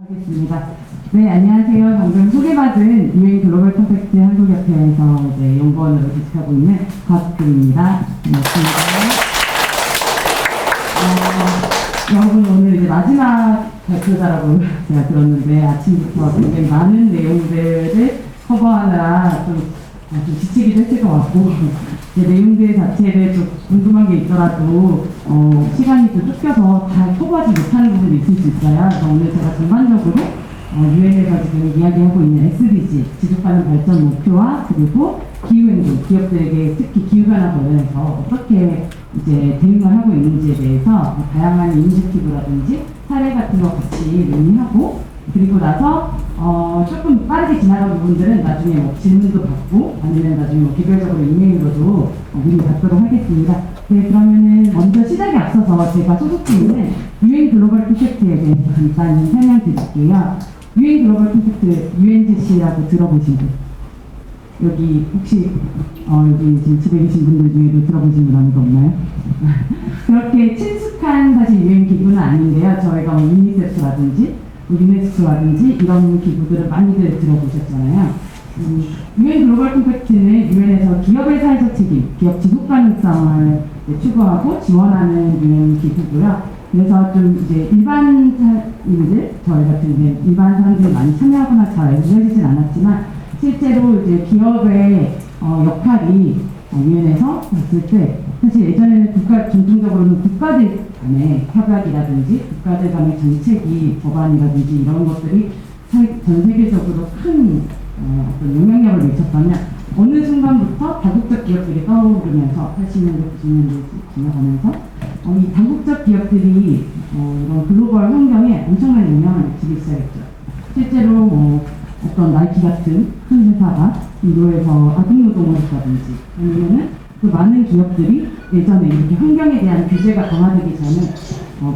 하겠습니다. 네, 안녕하세요. 방금 소개받은 유엔 글로벌 퍼펙트 한국협회에서 이제 연구원으로 재직하고 있는 곽금입니다. 반갑습니다. 여러분 오늘 이제 마지막 발표자라고 제가 들었는데 아침부터 굉장히 많은 내용들을 커버하느라 좀 지치기도 했을 것 같고 이제 내용들 자체를 좀 궁금한 게 있더라도 시간이 좀 쫓겨서 다 커버하지 못하는 부분이 있을 수 있어요. 그래서 오늘 제가 전반적으로 유엔에서 지금 이야기하고 있는 SDG, 지속가능 발전 목표와 그리고 기후행동, 기업들에게 특히 기후변화 관련해서 어떻게 이제 대응을 하고 있는지에 대해서 다양한 이니셔티브라든지 사례 같은 거 같이 논의하고 그리고 나서 조금 빠르게 지나간 부분들은 나중에 뭐 질문도 받고 아니면 나중에 뭐 개별적으로 이메일로도 문의 받도록 하겠습니다. 네, 그러면은 먼저 시작에 앞서서 제가 소속돼 있는 유엔 글로벌 프로젝트에 대해서 간단히 설명드릴게요. 유엔 글로벌 프로젝트 UNGC라고 들어보신 분? 여기 혹시 여기 지금 집에 계신 분들 중에도 들어보신 분 아무도 없나요? 그렇게 친숙한 사실 유엔 기구는 아닌데요. 저희가 뭐 유니세프라든지 유네스코라든지 이런 기구들을 많이들 들어보셨잖아요. 유엔 글로벌 컴팩트는 유엔에서 기업의 사회적 책임, 기업 지속 가능성을 추구하고 지원하는 유엔 기구고요. 그래서 좀 이제 일반 사람들, 저희 같은 일반 사람들이 많이 참여하거나 잘 알려지진 않았지만 실제로 이제 기업의 역할이 유엔에서 봤을 때 사실 예전에는 전통적으로는 국가들 간의 협약이라든지 국가들 간의 정책이 법안이라든지 이런 것들이 전 세계적으로 큰 어떤 영향력을 미쳤다면 어느 순간부터 다국적 기업들이 떠오르면서 80년대, 90년대 지나가면서 이 다국적 기업들이 이런 글로벌 환경에 엄청난 영향을 미치기 시작했죠. 실제로 어떤 나이키 같은 큰 회사가 인도에서 아동노동을 했다든지 아니면은 그 많은 기업들이 예전에 이렇게 환경에 대한 규제가 강화되기 전에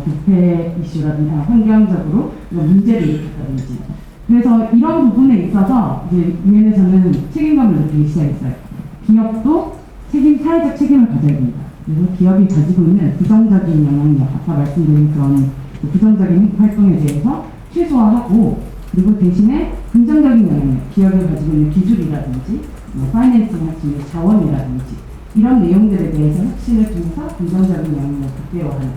부패 이슈라든지 환경적으로 문제를 일으켰다든지 그래서 이런 부분에 있어서 이제 유엔에서는 책임감을 느끼기 시작했어요. 기업도 사회적 책임을 가져야 됩니다. 그래서 기업이 가지고 있는 부정적인 영향력, 아까 말씀드린 그런 부정적인 활동에 대해서 최소화하고 그리고 대신에 긍정적인 영향력, 기업이 가지고 있는 기술이라든지 파이낸싱 할 수 있는 자원이라든지 이런 내용들에 대해서 혁신을 통해서 긍정적인 영향력을 극대화하는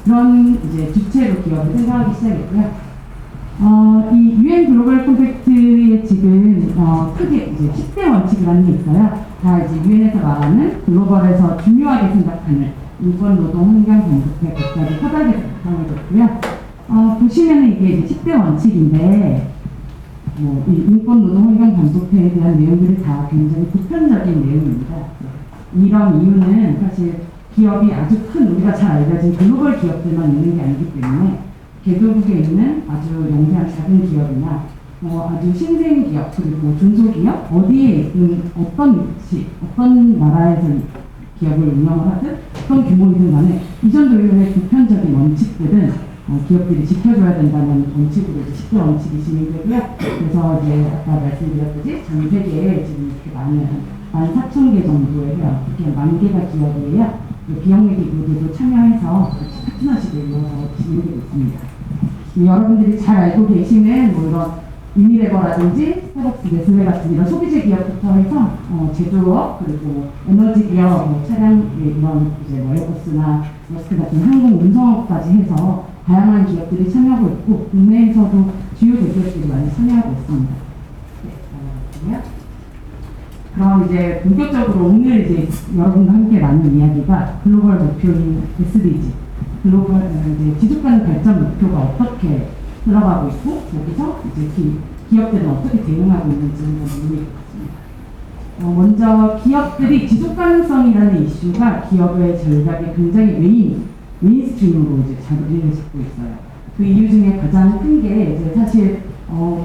그런 이제 주체로 기업을 생각하기 시작했고요. 이 유엔 글로벌 컴팩트의 지금 크게 이제 10대 원칙이라는 게 있어요. 다 이제 유엔에서 말하는 글로벌에서 중요하게 생각하는 인권, 노동, 환경, 공급에 각각의 화답에 바탕을 뒀고요. 보시면은 이게 이제 10대 원칙인데 이 인권, 노동, 환경, 반도체에 대한 내용들이 다 굉장히 보편적인 내용입니다. 이런 이유는 사실 기업이 아주 큰 우리가 잘 알려진 글로벌 기업들만 있는 게 아니기 때문에 개도국에 있는 아주 영세한 작은 기업이나 아주 신생 기업 그리고 중소기업 어디에 있는 어떤 위치, 어떤 나라에서 기업을 운영을 하든 어떤 규모이든 간에 이 정도의 보편적인 원칙들은 기업들이 지켜줘야 된다는 원칙으로 10대 원칙이 시행되고요. 그래서 이제 아까 말씀드렸듯이 전 세계에 지금 이렇게 많은 14,000개 정도의 이렇게 10,000개가 기업이에요. 비영리 기구들도 참여해서 파트너십을 이루어서 진행되고 있습니다. 여러분들이 잘 알고 계시는 뭐 이런 유니레버라든지 스타벅스, 네슬레 같은 이런 소비재 기업부터 해서 제조업 그리고 에너지 기업, 차량 이런 이제 에어버스나 머스크 같은 항공 운송업까지 해서 다양한 기업들이 참여하고 있고 국내에서도 주요 대기업들이 많이 참여하고 있습니다. 네, 그럼 이제 본격적으로 오늘 이제 여러분과 함께 나눌 이야기가 글로벌 목표인 SDG, 글로벌 이제 지속가능 발전 목표가 어떻게 흘러가고 있고 여기서 이제 기업들은 어떻게 대응하고 있는지 한번 논의해보겠습니다. 먼저 기업들이 지속가능성이라는 이슈가 기업의 전략에 굉장히 메인스트림으로 이제 자리를 잡고 있어요. 그 이유 중에 가장 큰 게 이제 사실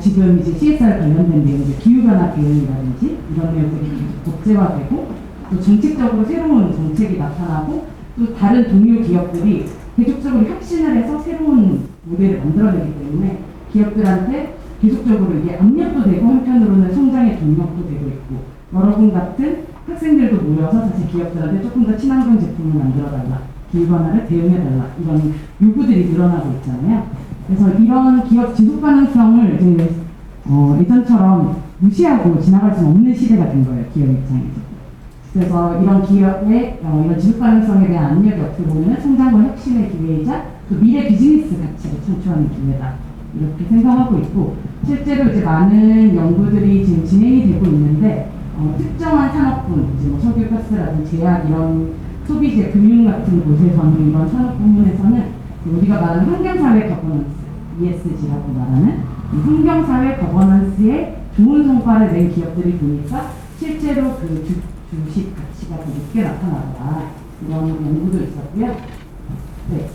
지금 이제 CSR 관련된 내용, 기후변화 대응이라든지 이런 내용들이 계속 국제화되고 또 정책적으로 새로운 정책이 나타나고 또 다른 동료 기업들이 계속적으로 혁신을 해서 새로운 모델을 만들어내기 때문에 기업들한테 계속적으로 이게 압력도 되고 한편으로는 성장의 동력도 되고 있고 여러분 같은 학생들도 모여서 사실 기업들한테 조금 더 친환경 제품을 만들어달라, 기후변화를 대응해달라 이런 요구들이 늘어나고 있잖아요. 그래서 이런 기업 지속 가능성을 이제 예전처럼 무시하고 지나갈 수 없는 시대가 된 거예요, 기업 입장에서. 그래서 이런 기업의 이런 지속 가능성에 대한 압력이 어떻게 보면 성장과 혁신의 기회이자 그 미래 비즈니스 가치를 창출하는 기회다. 이렇게 생각하고 있고, 실제로 이제 많은 연구들이 지금 진행이 되고 있는데, 특정한 산업군, 이제 뭐 석유, 가스라든지 제약 이런 소비재, 금융 같은 곳에서는 이런 산업 부문에서는 우리가 말하는 환경사회 거버넌스, ESG라고 말하는 이 환경사회 거버넌스에 좋은 성과를 낸 기업들이 보니까 실제로 그 주식 가치가 더 높게 나타나더라. 이런 연구도 있었고요. 네.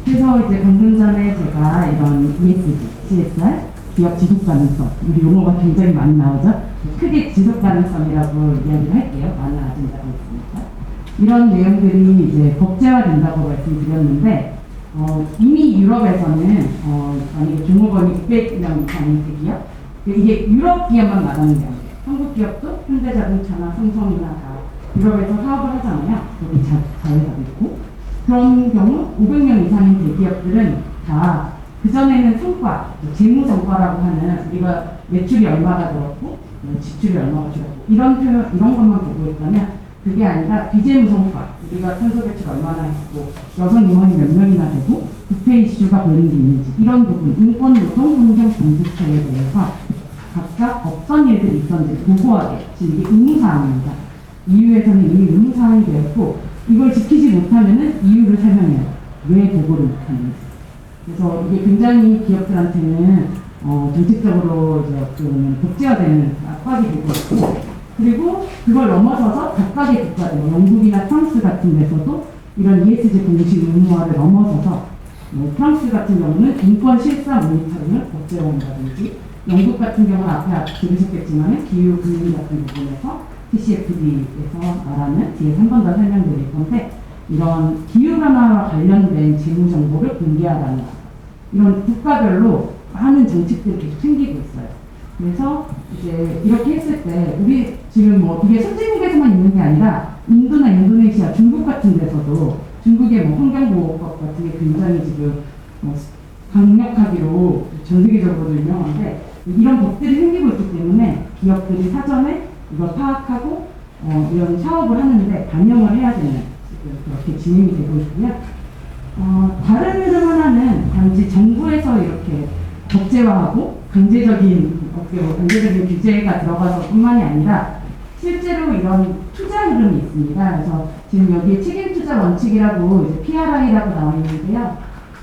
그래서 이제 방금 전에 제가 이런 ESG, CSR, 기업 지속 가능성, 우리 용어가 굉장히 많이 나오죠. 크게 지속 가능성이라고 이야기를 할게요. 많은 아젠다가 있으니까. 이런 내용들이 이제 법제화된다고 말씀드렸는데, 이미 유럽에서는 만약에 종업원이 600명 이상인 대기업, 이게 유럽 기업만 말하는 게 아니에요. 한국 기업도 현대자동차나 삼성이나 다 유럽에서 사업을 하잖아요. 거기 자회사도 있고. 그런 경우 500명 이상인 대기업들은 다 그전에는 성과, 재무 성과라고 하는 우리가 매출이 얼마가 들었고 지출이 얼마가 줄었고 이런 표현, 이런 것만 보고 있다면 그게 아니라 비재무 성과, 우리가 탄소 배출 얼마나 했고 여성 임원이 몇 명이나 되고 부패 이슈가 걸린 게 있는지 이런 부분, 인권, 노동, 환경, 정책에 대해서 각각 어떤 일들이 있었는지 보고하게, 지금 이게 의무사항입니다. EU에서는 이미 의무사항이 되었고 이걸 지키지 못하면은 이유를 설명해요. 왜 보고를 못하는지. 그래서 이게 굉장히 기업들한테는 정책적으로 이제 어떻게 보면 복제화되는 압박이 되고 있고, 그리고 그걸 넘어서서 각각의 국가들, 영국이나 프랑스 같은 데서도 이런 ESG 공식 의무화를 넘어서서 프랑스 같은 경우는 인권 실사 모니터링을 복제화한다든지, 영국 같은 경우는 앞에 들으셨겠지만 기후 금융 같은 부분에서 TCFD에서 말하는 뒤에 한 번 더 설명드릴 건데, 이런 기후변화와 관련된 재무 정보를 공개하라는 이런 국가별로 많은 정책들이 계속 생기고 있어요. 그래서 이제 이렇게 했을 때 우리 지금 뭐 이게 선진국에서만 있는 게 아니라 인도나 인도네시아, 중국 같은 데서도 중국의 뭐 환경보호법 같은 게 굉장히 지금 강력하기로 전 세계적으로 유명한데, 이런 법들이 생기고 있기 때문에 기업들이 사전에 이걸 파악하고 이런 사업을 하는데 반영을 해야 되는 그렇게 진행이 되고 있고요. 다른 흐름 하나는 단지 정부에서 이렇게 법제화하고 강제적인 규제가 들어가서 뿐만이 아니라 실제로 이런 투자 흐름이 있습니다. 그래서 지금 여기에 책임 투자 원칙이라고 이제 PRI라고 나와 있는데요.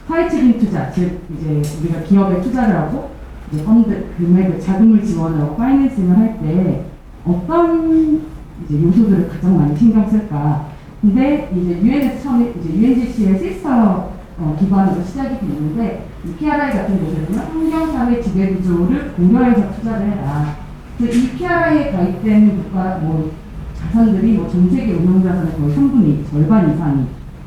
사회 책임 투자, 즉 이제 우리가 기업에 투자를 하고 이제 펀드 금액을 자금을 지원하고 파이낸싱을 할 때 어떤 이제 요소들을 가장 많이 신경 쓸까? 근데 이제 UN에서 처음에 이제 UNGC의 시스터 기반으로 시작이 됐는데, 이 PRI 같은 곳에서는 환경사회 지배구조를 고려해서 투자를 해라. 그래서 이 PRI에 가입된 국가 자산들이 전 세계 운용자산의 거의 3분의 2, 절반 이상이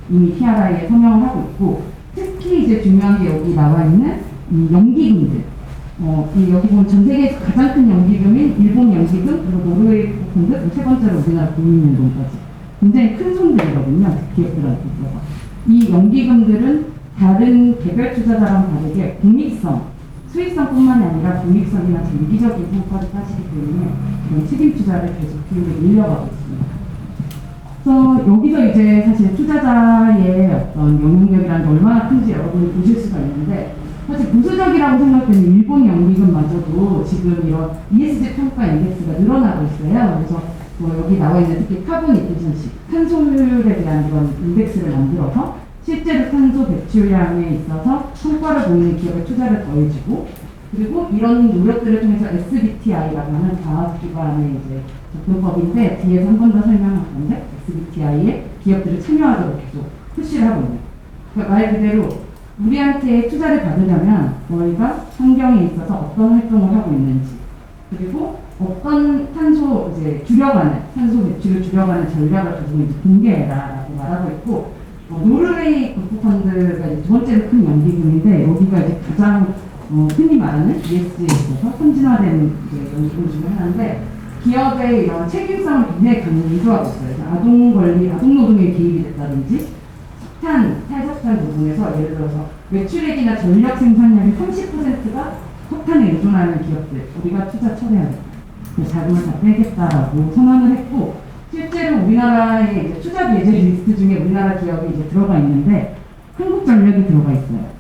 이미 PRI에 서명을 하고 있고, 특히 이제 중요한 게 여기 나와 있는 이 연기금들. 여기 보면 전 세계에서 가장 큰 연기금인 일본 연기금, 그리고 노르웨이 펀드, 세 번째로 우리나라 국민연금까지 굉장히 큰 손들이거든요, 기업들한테 있어서. 이 연기금들은 다른 개별 투자자랑 다르게 공익성, 수익성뿐만이 아니라 공익성이나 장기적인 성과를 따지기 때문에 그런 책임 투자를 계속 기울여 늘려가고 있습니다. 그래서 여기서 이제 사실 투자자의 어떤 영향력이라는 게 얼마나 큰지 여러분이 보실 수가 있는데, 사실 보수적이라고 생각되는 일본 연기금마저도 지금 이런 ESG 평가 인덱스가 늘어나고 있어요. 그래서 여기 나와 있는 특히 카본 이피션시, 탄소율에 대한 이런 인덱스를 만들어서 실제로 탄소 배출량에 있어서 성과를 보이는 기업에 투자를 더해주고, 그리고 이런 노력들을 통해서 SBTI라고 하는 과학 기반의 이제 접근법인데, 뒤에서 한 번 더 설명할 건데, SBTI에 기업들을 참여하도록 계속 푸시를 하고 있는. 그러니까 말 그대로 우리한테 투자를 받으려면 저희가 환경에 있어서 어떤 활동을 하고 있는지, 그리고 어떤 탄소 배출을 줄여가는 전략을 가지고 이제 공개해라라고 말하고 있고, 노르웨이 국부펀드가 두 번째로 큰 연기금인데, 여기가 이제 가장 흔히 말하는 ESG에 있어서 선진화된 연기금 중에 하나인데, 기업의 이런 책임성을 굉장히 강조하고 있어요. 아동 노동에 개입이 됐다든지, 석탄, 탈석 석탄 부분에서 예를 들어서 매출액이나 전력 생산량의 30%가 석탄에 의존하는 기업들 우리가 투자 처리하겠다. 자금을 다 빼겠다라고 선언을 했고 실제로 우리나라의 이제 투자 배제 리스트 중에 우리나라 기업이 이제 들어가 있는데 한국전력이 들어가 있어요.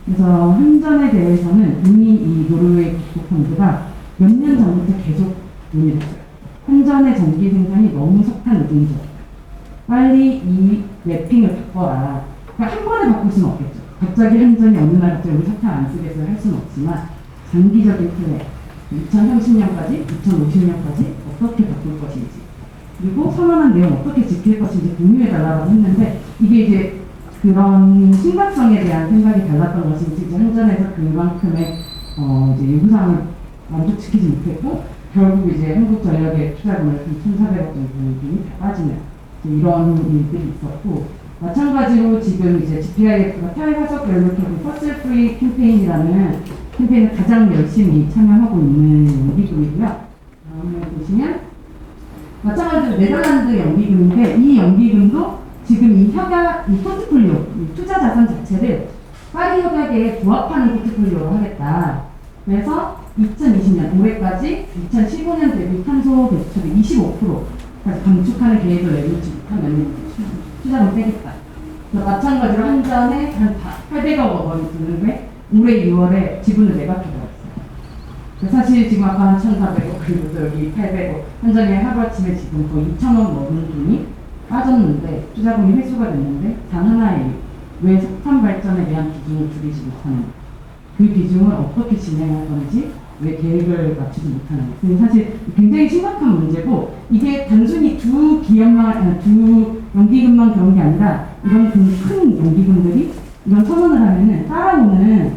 그래서 한전에 대해서는 이미 이 노르웨이 국토펀드가 몇 년 전부터 계속 논의를 했어요. 한전의 전기 생산이 너무 석탄 의존적. 빨리 이 랩핑을 바꿔라. 그러니까 한 번에 바꿀 수는 없겠죠. 갑자기 한전이 어느 날 갑자기 우리 석탄 안 쓰겠어요 할 수는 없지만 장기적인 플랜 2030년까지, 2050년까지 어떻게 바꿀 것인지 그리고 선언한 내용 어떻게 지킬 것인지 공유해달라고 했는데 이게 이제 그런 심각성에 대한 생각이 달랐던 것인지 이제 한전에서 그만큼의 이제 요구사항을 만족시키지 못했고 결국 이제 한국전력의 투자금을 1,400억 정도 빠지는 이런 일들이 있었고 마찬가지로 지금 이제 GPIF가 탈화석 연료통 퍼슬 프리 캠페인이라는 캠페인을 가장 열심히 참여하고 있는 연기금이고요. 다음에 보시면 마찬가지로 네덜란드 연기금인데 이 연기금도 지금 이 협약, 이 포트폴리오, 이 투자 자산 자체를 파리 협약에 부합하는 포트폴리오로 하겠다. 그래서 2020년 올해까지 2015년 대비 탄소 배출을 25%까지 감축하는 계획을 내놓지 못하면 투자금 빼겠다. 마찬가지로 한전에 한 800억 원이 드는데 올해 2월에 지분을 매각해버렸어요. 사실 지금 아까 1,400억 그리고 또 여기 800억 한전에 하루아침에 지금 거의 2,000억 넘는 돈이 빠졌는데 투자금이 회수가 됐는데 단 하나의 이유 왜 석탄 발전에 대한 비중을 줄이지 못하는 그 비중을 어떻게 진행할 건지 왜 계획을 맞추지 못하는 거. 사실 굉장히 심각한 문제고 이게 단순히 두 기업만, 두 연기금만 그런 게 아니라 이런 큰 연기금들이 이런 선언을 하면은 따라오는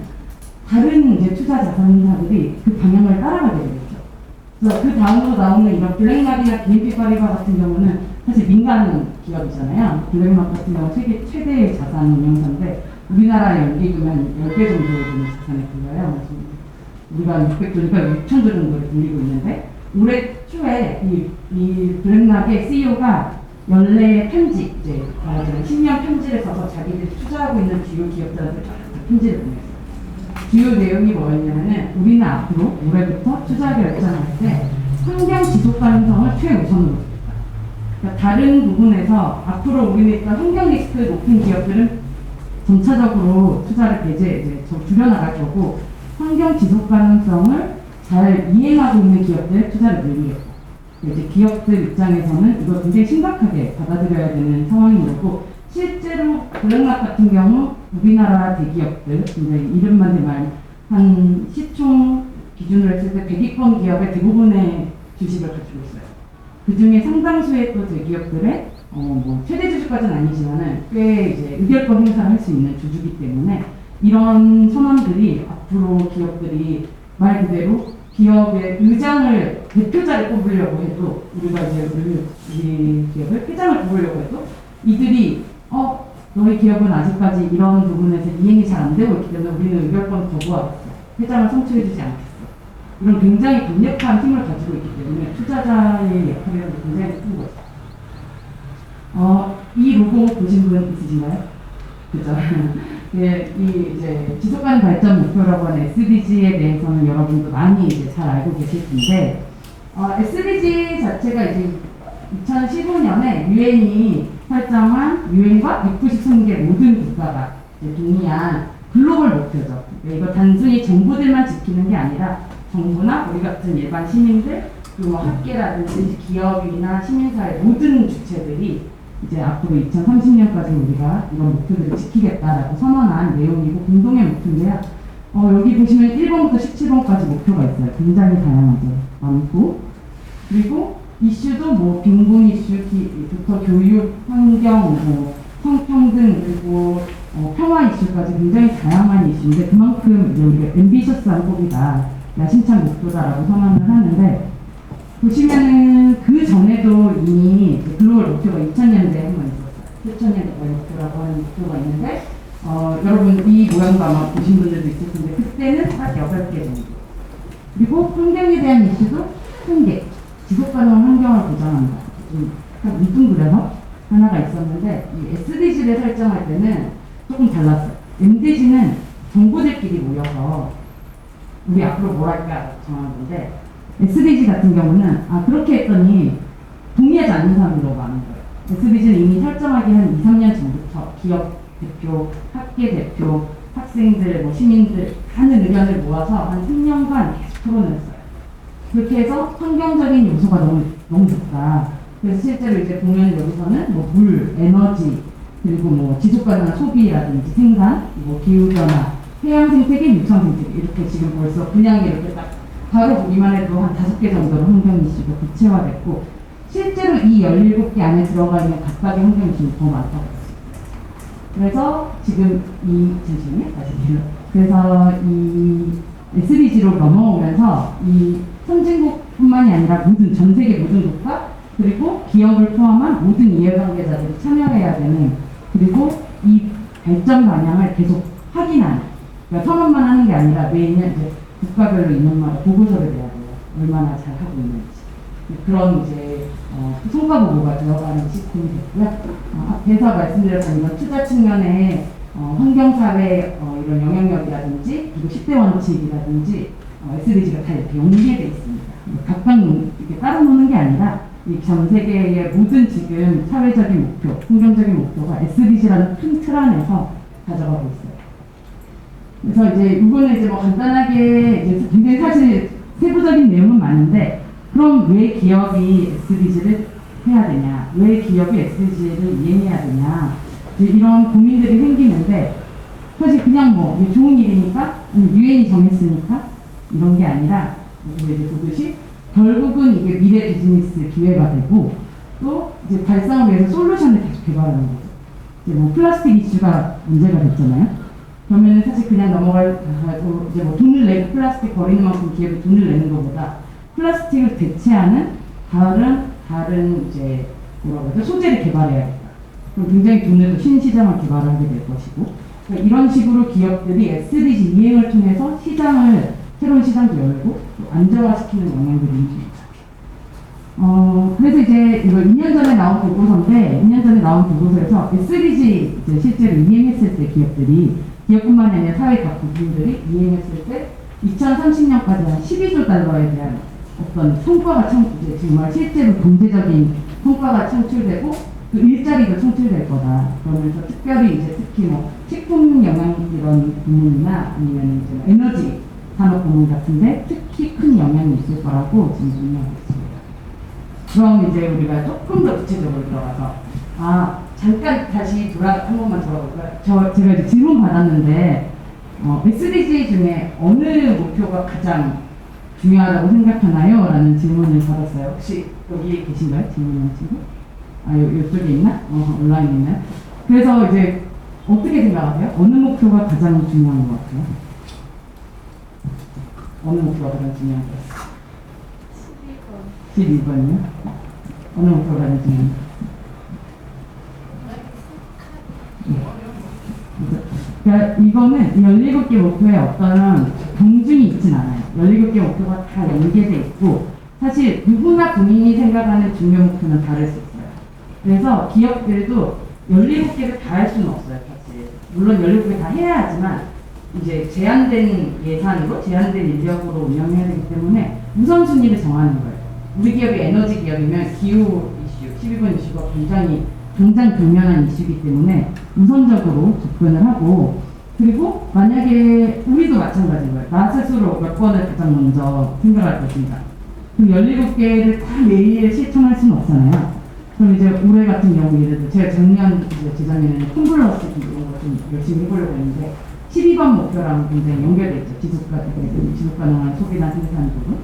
다른 이제 투자 자산사들이 그 방향을 따라가게 되겠죠. 그래서 그 다음으로 나오는 이런 블랙락이나 BNP 파리바 같은 경우는 사실 민간 기업이잖아요. 블랙락 같은 경우 세계 최대의 자산 운용사인데 우리나라 연기금은 10배 정도 되는 자산에 불려요. 우리가 600조니까 6,000조 정도를 돌리고 있는데 올해 초에 이 블랙락의 CEO가 연례 편지, 이제 10년 편지를 써서 자기들이 투자하고 있는 주요 기업들한테 편지를 보냈어요. 주요 내용이 뭐였냐면은 우리는 앞으로 올해부터 투자 결정할 때 환경 지속 가능성을 최우선으로 두겠다. 그러니까 다른 부분에서 앞으로 우리는 일단 환경 리스크 높은 기업들은 점차적으로 투자를 이제 줄여나갈 거고 환경 지속 가능성을 잘 이행하고 있는 기업들의 투자를 늘리겠다. 이제 기업들 입장에서는 이거 굉장히 심각하게 받아들여야 되는 상황인 거고 실제로 블랙락 같은 경우 우리나라 대기업들 이름만 대면 한 시총 기준으로 했을 때 100위권 기업의 대부분의 주식을 가지고 있어요. 그 중에 상당수의 또 대기업들의 뭐 최대 주주까지는 아니지만은 꽤 이제 의결권 행사를 할 수 있는 주주기 때문에 이런 선언들이 앞으로 기업들이 말 그대로 기업의 의장을 대표자를 뽑으려고 해도 우리가 이제 우리 기업을 회장을 뽑으려고 해도 이들이 너희 기업은 아직까지 이런 부분에서 이행이 잘 안 되고 있기 때문에 우리는 의결권 거부하겠어. 회장을 선출해주지 않겠어. 이런 굉장히 강력한 힘을 가지고 있기 때문에 투자자의 역할이라도 굉장히 큰 거죠. 이 로고 보신 분 있으신가요? 그죠? 네, 이 이제 지속가능 발전 목표라고 하는 SDG에 대해서는 여러분도 많이 이제 잘 알고 계실 텐데, SDG 자체가 이제 2015년에 유엔이 설정한 유엔과 193개 모든 국가가 이제 동의한 글로벌 목표죠. 이거 단순히 정부들만 지키는 게 아니라 정부나 우리 같은 일반 시민들 그리고 뭐 학계라든지 기업이나 시민사회 모든 주체들이 이제 앞으로 2030년까지 우리가 이런 목표들을 지키겠다라고 선언한 내용이고 공동의 목표인데요. 여기 보시면 1번부터 17번까지 목표가 있어요. 굉장히 다양하게 많고 그리고 이슈도 뭐 빈곤 이슈부터 교육, 환경, 뭐 성평등 그리고 평화 이슈까지 굉장히 다양한 이슈인데 그만큼 이제 우리가 앰비셔스한 고비다, 야심찬 목표다라고 선언을 하는데 보시면은 그 전에도 이미 글로벌 목표가 2000년대에 한 번 있었어요. 2000년대 목표라고 하는 목표가 있는데 여러분 이 모양도 아마 보신 분들도 있을 텐데 그때는 딱 8개 정도. 그리고 환경에 대한 이슈도 1개. 지속가능한 환경을 보장한다. 좀 약간 뭉뚱그려서 하나가 있었는데 이 SDG를 설정할 때는 조금 달랐어요. MDG는 정부들끼리 모여서 우리 앞으로 뭘 할까 정하는 건데, SDG 같은 경우는 그렇게 했더니 동의하지 않는 사람이 너무 많은 거예요. SDG는 이미 설정하기 한 2, 3년 전부터 기업 대표, 학계 대표, 학생들, 시민들 하는 의견을 모아서 한 3년간 계속 토론을 했어요. 그렇게 해서 환경적인 요소가 너무 좋다. 그래서 실제로 이제 보면 여기서는 물, 에너지, 그리고 지속 가능한 소비라든지 생산, 기후변화, 해양 생태계, 육상 생태계 이렇게 지금 벌써 그냥 이렇게 딱 바로 보기만 해도 한 5개 정도로 환경 이슈가 구체화됐고, 실제로 이 17개 안에 들어가 있는 각각의 환경 이슈는 더 많다고 했어요. 그래서 지금 잠시만요. 다시 그래서 이 SDG로 넘어오면서 이 선진국뿐만이 아니라 전 세계 모든 국가 그리고 기업을 포함한 모든 이해관계자들이 참여해야 되는, 그리고 이 발전 방향을 계속 확인하는, 그러니까 선언만 하는 게 아니라 매년 이제 국가별로 2년마다 보고서를 내야 돼요. 얼마나 잘 하고 있는지. 그런 이제 성과 보고가 들어가는 시스템이 됐고요. 앞에서 말씀드렸던 이런 투자 측면에 환경사회 이런 영향력이라든지 그리고 10대 원칙이라든지 SDG가 다 이렇게 연계되어 있습니다. 각각 이렇게 따로 노는 게 아니라 이 전 세계의 모든 지금 사회적인 목표, 환경적인 목표가 SDG라는 큰 틀 안에서 가져가고 있어요. 그래서 이제 이거는 이제 간단하게 이제 굉장히 사실 세부적인 내용은 많은데, 그럼 왜 기업이 SDG를 해야 되냐? 왜 기업이 SDG를 이행해야 되냐? 이런 고민들이 생기는데, 사실 그냥 이게 좋은 일이니까, 유엔이 정했으니까 이런 게 아니라, 우리가 이제 보듯이 결국은 이게 미래 비즈니스 기회가 되고, 또 이제 발상을 위해서 솔루션을 계속 개발하는 거죠. 이제 플라스틱 이슈가 문제가 됐잖아요. 그러면 사실 그냥 넘어가고 이제 돈을 내고 플라스틱 버리는 만큼 기업이 돈을 내는 것보다 플라스틱을 대체하는 다른 이제 소재를 개발해야겠다. 그럼 굉장히 돈을 또 신시장을 개발하게 될 것이고, 그러니까 이런 식으로 기업들이 SDG 이행을 통해서 새로운 시장도 열고 또 안정화시키는 영향들이 있습니다. 그래서 이제 이거 2년 전에 나온 보고서인데, 2년 전에 나온 보고서에서 SDG 이제 실제로 이행했을 때 기업뿐만이 아니라 사회 각 부분들이 이행했을 때 2030년까지 한 12조 달러에 대한 어떤 성과가 정말 실제로 경제적인 성과가 창출되고 그 일자리도 창출될 거다. 그러면서 특별히 이제 특히 식품 영양 이런 부문이나 아니면 이제 에너지 산업 부문 같은데 특히 큰 영향이 있을 거라고 지금 분명하고 있습니다. 그럼 이제 우리가 조금 더 구체적으로 들어가서 잠깐 다시 한 번만 돌아볼까요? 제가 이제 질문 받았는데 SDG 중에 어느 목표가 가장 중요하다고 생각하나요? 라는 질문을 받았어요. 혹시 여기 계신가요? 질문하는 친구? 이쪽에 있나? 온라인에 있나요? 그래서 이제 어떻게 생각하세요? 어느 목표가 가장 중요한 것 같아요? 어느 목표가 가장 중요한 것 같아요? 12번이요? 어느 목표가 가장 중요한 그러니까 이거는 17개 목표에 어떤 경중이 있진 않아요. 17개 목표가 다 연계돼 있고, 사실 누구나 본인이 생각하는 중요 목표는 다를 수 있어요. 그래서 기업들도 17개를 다 할 수는 없어요, 사실. 물론 17개 다 해야 하지만 이제 제한된 예산으로, 제한된 인력으로 운영해야 되기 때문에 우선순위를 정하는 거예요. 우리 기업이 에너지 기업이면 기후 이슈, 12번 이슈가 굉장히 당장 당면한 이슈이기 때문에 우선적으로 접근을 하고, 그리고 만약에 우리도 마찬가지인 거예요. 나 스스로 몇 번을 가장 먼저 생각할 것인가. 그럼 17개를 다 매일 실천할 수는 없잖아요. 그럼 이제 올해 같은 경우 예를 들어 제가 재작년에는 콤플러스 이런 거 좀 열심히 해보려고 했는데 12번 목표랑 굉장히 연결돼 있죠. 지속 가능한 소비나 생산 부분.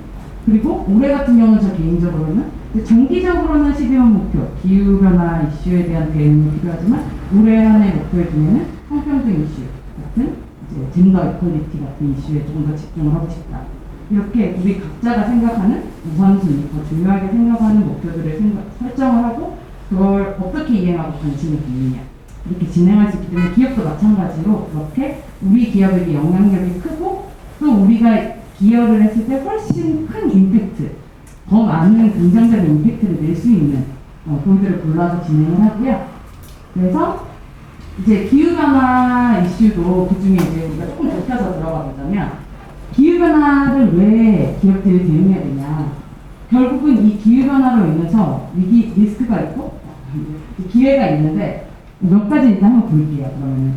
그리고 올해 같은 경우는 저 개인적으로는 정기적으로는 12번 목표, 기후변화 이슈에 대한 대응이 필요하지만 올해 한 해 목표 중에는 성평등 이슈 같은 이제 젠더 이퀄리티 같은 이슈에 조금 더 집중을 하고 싶다. 이렇게 우리 각자가 생각하는 우선순위, 더 중요하게 생각하는 목표들을 설정을 하고 그걸 어떻게 이행하고 관심을 갖느냐. 이렇게 진행할 수 있기 때문에 기업도 마찬가지로 그렇게 우리 기업에게 영향력이 크고 또 우리가 기여를 했을 때 훨씬 큰 임팩트, 더 많은 긍정적인 임팩트를 낼 수 있는 돈들을 골라서 진행을 하고요. 그래서 이제 기후변화 이슈도 그 중에 이제 우리가 조금 좁혀서 들어가 보자면 기후변화를 왜 기업들이 대응해야 되냐. 결국은 이 기후변화로 인해서 리스크가 있고 기회가 있는데 몇 가지 일단 한번 볼게요. 그러면은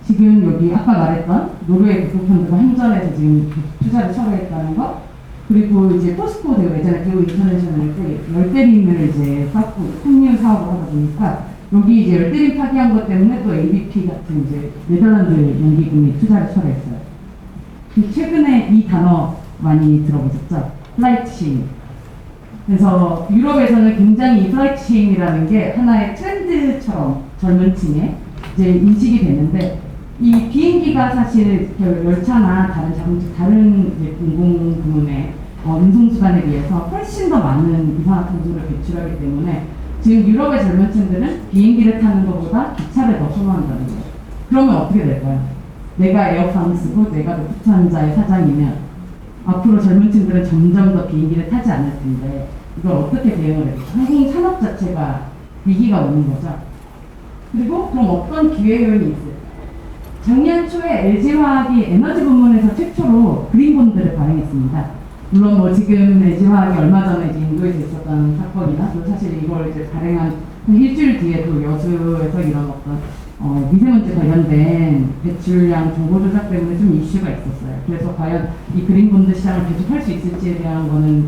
지금 여기 아까 말했던 노르웨이 국토펀드가 한전에서 지금 투자를 처리했다는 거, 그리고 이제 포스코 대우 예전에 대우 인터내셔널 때 열대림을 이제 쌓고 풍류 사업을 하다 보니까 여기 이제 열대림 파기한 것 때문에 또 ABP 같은 이제 네덜란드 연기금이 투자를 처리했어요. 최근에 이 단어 많이 들어보셨죠? 플라이팅. 그래서 유럽에서는 굉장히 이 플라이팅이라는 게 하나의 트렌드처럼 젊은 층에 이제 인식이 되는데, 이 비행기가 사실 열차나 다른 이제 공공부문의 운송수단에 비해서 훨씬 더 많은 이산화탄소를 배출하기 때문에 지금 유럽의 젊은 층들은 비행기를 타는 것보다 기차를 더 선호한다는 거예요. 그러면 어떻게 될까요? 내가 에어프랑스고 내가 루프트한자의 사장이면 앞으로 젊은 층들은 점점 더 비행기를 타지 않을 텐데 이걸 어떻게 대응을 해요? 항공 산업 자체가 위기가 오는 거죠. 그리고 그럼 어떤 기회 요인이 있어요? 작년 초에 LG화학이 에너지 부문에서 최초로 그린본드를 발행했습니다. 물론 뭐 지금 LG화학이 얼마 전에 이제 인도에서 있었던 사건이나 또 사실 이걸 이제 발행한 일주일 뒤에도 여수에서 이런 어떤 미세먼지 관련된 배출량 정보 조작 때문에 좀 이슈가 있었어요. 그래서 과연 이 그린본드 시장을 계속 할 수 있을지에 대한 거는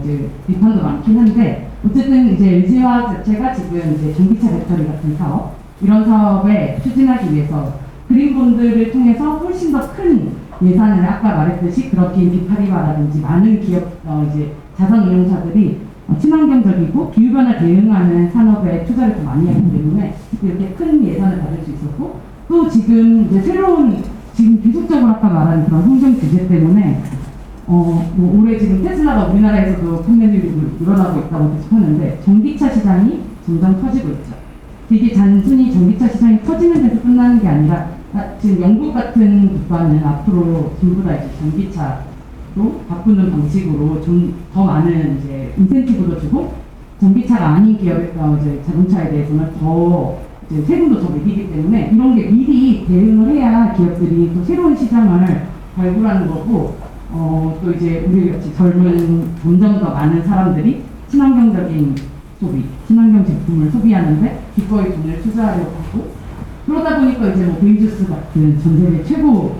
이제 비판도 많긴 한데, 어쨌든 이제 LG화학 자체가 지금 이제 전기차 배터리 같은 사업, 이런 사업에 추진하기 위해서 그린본드를 통해서 훨씬 더 큰 예산을 아까 말했듯이 그런 BNP 파리바라든지 많은 기업 이제 자산 운용사들이 친환경적이고 기후변화 대응하는 산업에 투자를 더 많이 하기 때문에 이렇게 큰 예산을 받을 수 있었고, 또 지금 이제 새로운 지금 계속적으로 아까 말한 그런 환경 규제 때문에 뭐 올해 지금 테슬라가 우리나라에서도 판매율이 늘어나고 있다고 계속 하는데 전기차 시장이 점점 커지고 있죠. 이게 단순히 전기차 시장이 커지는 데서 끝나는 게 아니라 지금 영국 같은 국가는 앞으로 전부 다 이제 전기차로 바꾸는 방식으로 좀 더 많은 이제 인센티브도 주고 전기차가 아닌 기업의 이제 자동차에 대해서는 더 이제 세금도 더 매기기 때문에 이런 게 미리 대응을 해야 기업들이 또 새로운 시장을 발굴하는 거고, 또 이제 우리 같이 젊은 점점 더 많은 사람들이 친환경적인 소비, 친환경 제품을 소비하는데 기꺼이 돈을 투자하려고 하고, 그러다 보니까 이제 뭐 베이조스 같은 전 세계 최고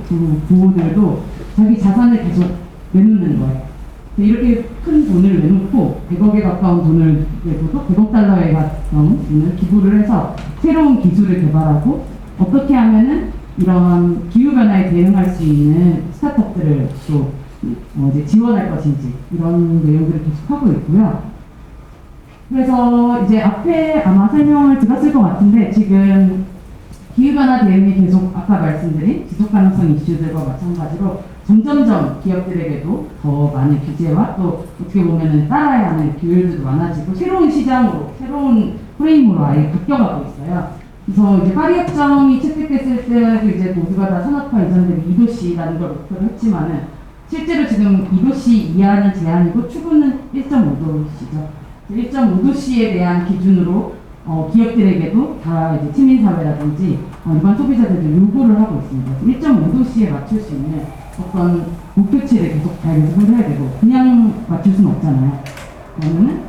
부호들도 자기 자산을 계속 내놓는 거예요. 이렇게 큰 돈을 내놓고 100억에 가까운 돈을 내고도 100억 달러에 가까운 돈을 기부를 해서 새로운 기술을 개발하고 어떻게 하면은 이런 기후변화에 대응할 수 있는 스타트업들을 또 이제 지원할 것인지 이런 내용들을 계속 하고 있고요. 그래서 이제 앞에 아마 설명을 드렸을 것 같은데, 지금 기후변화 대응이 계속 아까 말씀드린 지속가능성 이슈들과 마찬가지로 점점점 기업들에게도 더 많은 규제와 또 어떻게 보면은 따라야 하는 규율들도 많아지고 새로운 시장으로, 새로운 프레임으로 아예 바뀌어가고 있어요. 그래서 이제 파리 협정이 채택됐을 때도 이제 모두가 다 산업화 이전되는 2도씨라는 걸 목표로 했지만은 실제로 지금 2도씨 이하는 제한이고 추구는 1.5도씨죠. 1.5도씨에 대한 기준으로 기업들에게도 다 이제 시민사회라든지 일반 소비자들도 요구를 하고 있습니다. 1.5도씨에 맞출 수 있는 어떤 목표치를 계속 달성을 해야 되고, 그냥 맞출 수는 없잖아요. 그러면은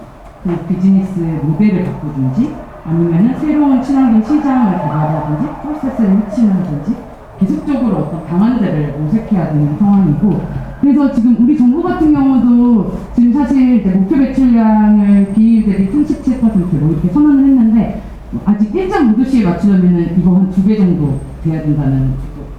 그 비즈니스 모델을 바꾸든지 아니면은 새로운 친환경 시장을 개발하든지 프로세스를 혁신하든지 계속적으로 어떤 방안들을 모색해야 되는 상황이고, 그래서 지금 우리 정부 같은 경우도 지금 사실 이제 목표 배출량을 비율 대비 37%로 이렇게 선언을 했는데 아직 1.5도씨에 맞추려면은 이거 한 2배 정도 돼야 된다는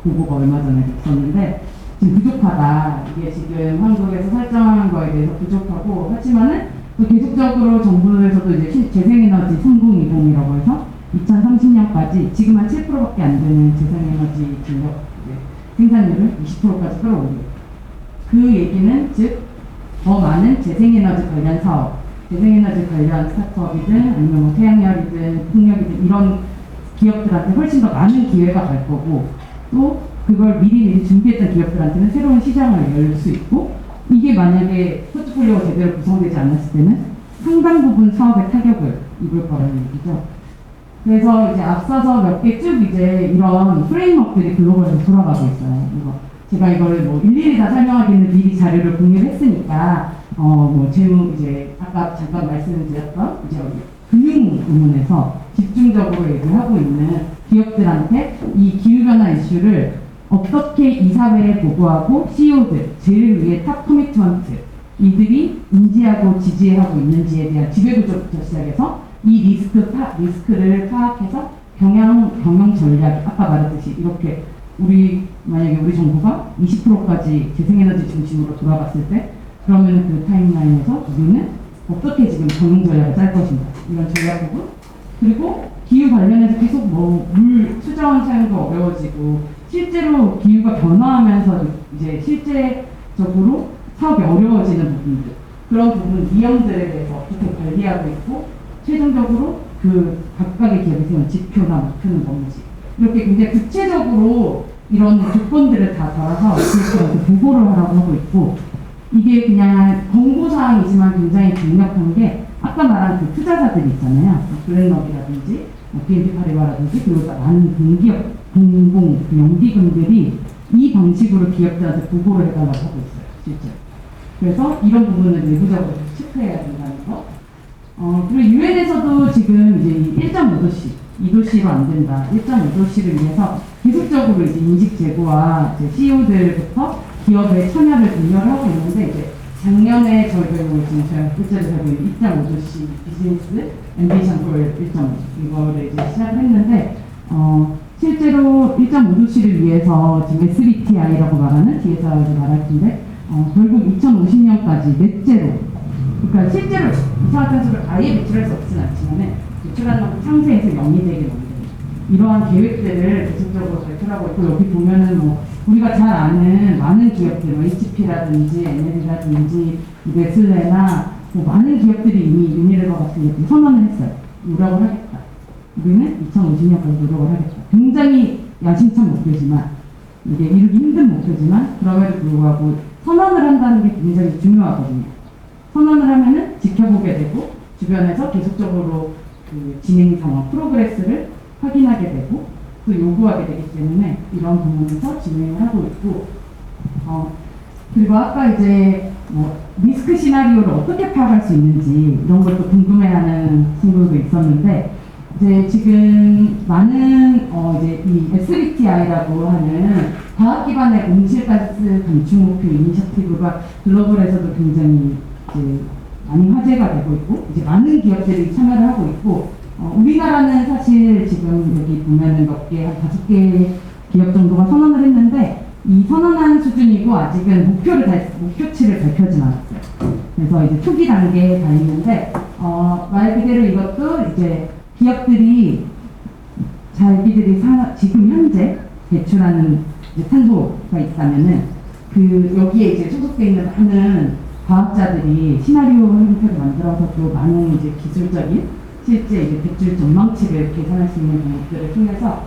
보고가 얼마 전에 있었는데 지금 부족하다. 이게 지금 한국에서 설정한 거에 대해서 부족하고, 하지만은 또 계속적으로 정부에서도 이제 재생에너지 3020이라고 해서 2030년까지 지금 한 7%밖에 안 되는 재생에너지 전력 생산률을 20%까지 끌어올리고, 그 얘기는 즉 더 많은 재생에너지 관련 사업, 재생에너지 관련 스타트업이든 아니면 뭐 태양열이든 풍력이든 이런 기업들한테 훨씬 더 많은 기회가 갈 거고, 또 그걸 미리 준비했던 기업들한테는 새로운 시장을 열 수 있고, 이게 만약에 포트폴리오가 제대로 구성되지 않았을 때는 상당 부분 사업에 타격을 입을 거라는 얘기죠. 그래서 이제 앞서서 몇 개 쭉 이제 이런 프레임워크들이 글로벌에서 돌아가고 있어요. 제가 이거를 뭐 일일이 다 설명하기는 미리 자료를 공유했으니까 뭐 재무 이제 아까 잠깐 말씀드렸던 이제 금융 부문에서 집중적으로 얘기하고 있는 기업들한테 이 기후변화 이슈를 어떻게 이사회에 보고하고 CEO들, 제일 위에 탑 커미트먼트 이들이 인지하고 지지하고 있는지에 대한 지배구조부터 시작해서 이 리스크를 파악해서 경영 전략, 아까 말했듯이 이렇게 만약에 우리 정부가 20%까지 재생에너지 중심으로 돌아갔을 때 그러면 그 타임라인에서 우리는 어떻게 지금 경영 전략을 짤 것인가 이런 전략 부분 그리고 기후 관련해서 계속 뭐 물 수자원 사용도 어려워지고 실제로 기후가 변화하면서 이제 실제적으로 사업이 어려워지는 부분들 그런 부분 위험들에 대해서 어떻게 관리하고 있고 최종적으로 그 각각의 기업에 세운 지표나 목표는 뭔지 이렇게 굉장히 구체적으로 이런 조건들을 다 달아서 그렇게 보고를 하라고 하고 있고 이게 그냥 권고사항이지만 굉장히 강력한 게 아까 말한 그 투자자들이 있잖아요. 블랙록이라든지 BNP 파리바라든지 그리고 많은 공공 연기금들이 이 방식으로 기업들한테 보고를 해달라고 하고 있어요. 실제로. 그래서 이런 부분을 내부적으로 체크해야 된다는 거. 그리고 유엔에서도 지금 이제 1.5도씨, 2도씨로 안 된다. 1.5도씨를 위해서 계속적으로 이제 인식 제고와 이제 CEO들부터 기업의 참여를 독려를 하고 있는데 이제 작년에 저희가 지금 제가 실제로 하고 있는 2.5도씨 비즈니스 앰비션 골 1.5 이거를 이제 시작을 했는데 실제로 1.5도씨를 위해서 지금 SBTI라고 말하는 뒤에서 말할 텐데 결국 2050년까지 넷제로 그러니까 실제로 이산화탄소를 아예 배출할 수 없진 않지만 배출하는 만큼 상세해서 0이 되게 만드는 이러한 계획들을 계속적으로 발표하고 있고 여기 보면은 뭐 우리가 잘 아는 많은 기업들 뭐 HP라든지 NL이라든지 네슬레나 뭐 많은 기업들이 이미 유니레버 같은 것들 선언을 했어요. 노력을 하겠다. 우리는 2050년까지 노력을 하겠다. 굉장히 야심찬 목표지만 이게 이루기 힘든 목표지만 그럼에도 불구하고 선언을 한다는 게 굉장히 중요하거든요. 선언을 하면은 지켜보게 되고 주변에서 계속적으로 그 진행 상황, 프로그레스를 확인하게 되고 또 요구하게 되기 때문에 이런 부분에서 진행을 하고 있고 그리고 아까 이제 뭐 리스크 시나리오를 어떻게 파악할 수 있는지 이런 걸 또 궁금해하는 친구도 있었는데 이제 지금 많은 이제 이 SBTI라고 하는 과학 기반의 온실가스 감축 목표 이니셔티브가 글로벌에서도 굉장히 이제 많이 화제가 되고 있고 이제 많은 기업들이 참여를 하고 있고 우리나라는 사실 지금 여기 보면은 몇 개, 한 5개 기업 정도가 선언을 했는데 이 선언한 수준이고 아직은 목표치를 밝혀진 않았어요. 그래서 이제 초기 단계에 가 있는데 말 그대로 이것도 이제 기업들이 자기들이 지금 현재 배출하는 이제 탄소가 있다면은 그 여기에 이제 소속돼 있는 많은 과학자들이 시나리오 형태로 만들어서 또 많은 이제 기술적인 실제 이제 배출 전망치를 계산할 수 있는 방법들을 통해서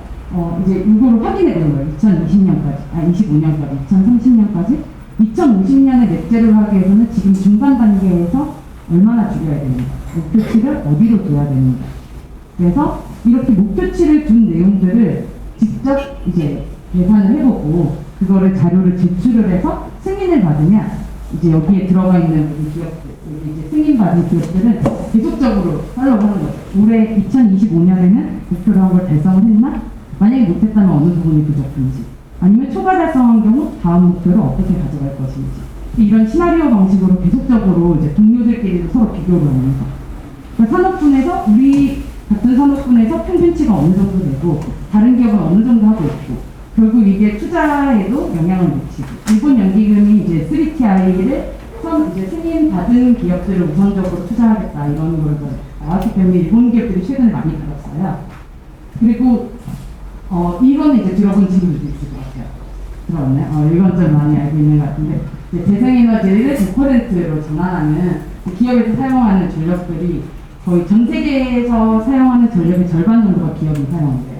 이제 이거를 확인해 보는 거예요. 2020년까지, 25년까지, 2030년까지, 2050년에 넷제로를 하기 위해서는 지금 중간 단계에서 얼마나 줄여야 되는가, 목표치를 어디로 둬야 되는가. 그래서 이렇게 목표치를 둔 내용들을 직접 이제 계산을 해보고 그거를 자료를 제출을 해서 승인을 받으면 이제 여기에 들어가 있는 기업들, 이제 승인받은 기업들은 계속적으로 팔로우하는 거죠. 올해 2025년에는 목표로 한 걸 달성을 했나? 만약에 못했다면 어느 부분이 부족한지, 아니면 초과 달성한 경우 다음 목표를 어떻게 가져갈 것인지 이런 시나리오 방식으로 계속적으로 이제 동료들끼리도 서로 비교를 하면서 그러니까 산업군에서 우리 같은 산업군에서 평균치가 어느 정도 되고 다른 기업은 어느 정도 하고 있고 결국 이게 투자에도 영향을 미치고 일본 연기금이 이제 3TI를 이제 승인 받은 기업들을 우선적으로 투자하겠다 이런 거를 나왔기 때문에 일본 기업들이 최근에 많이 들었어요. 그리고 이거는 이제 들어본 친구들도 있을 것 같아요. 들어봤나요? 이건 좀 많이 알고 있는 것 같은데 재생에너지를 100%로 전환하는 기업에서 사용하는 전력들이 거의 전 세계에서 사용하는 전력의 절반 정도가 기업이 사용한대요.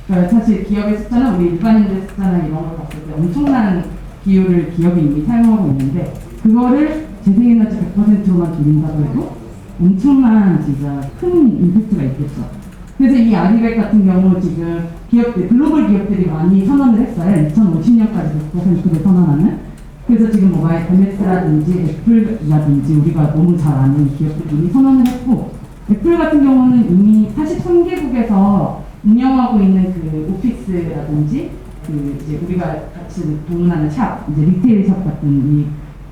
그러니까 사실 기업의 숫자는 우리 일반인들 숫자나 이런 걸 봤을 때 엄청난 기율을 기업이 이미 사용하고 있는데 그거를 재생에너지 100%로만 돌린다고 해도 엄청난 진짜 큰 임팩트가 있겠죠. 그래서 이 아리백 같은 경우 지금 기업들, 글로벌 기업들이 많이 선언을 했어요. 2050년까지 100%를 선언하는. 그래서 지금 뭐 MS라든지 애플이라든지 우리가 너무 잘 아는 기업들이 이미 선언을 했고, 애플 같은 경우는 이미 43개국에서 운영하고 있는 그 오피스라든지 그 이제 우리가 같이 방문하는 샵, 이제 리테일 샵 같은 이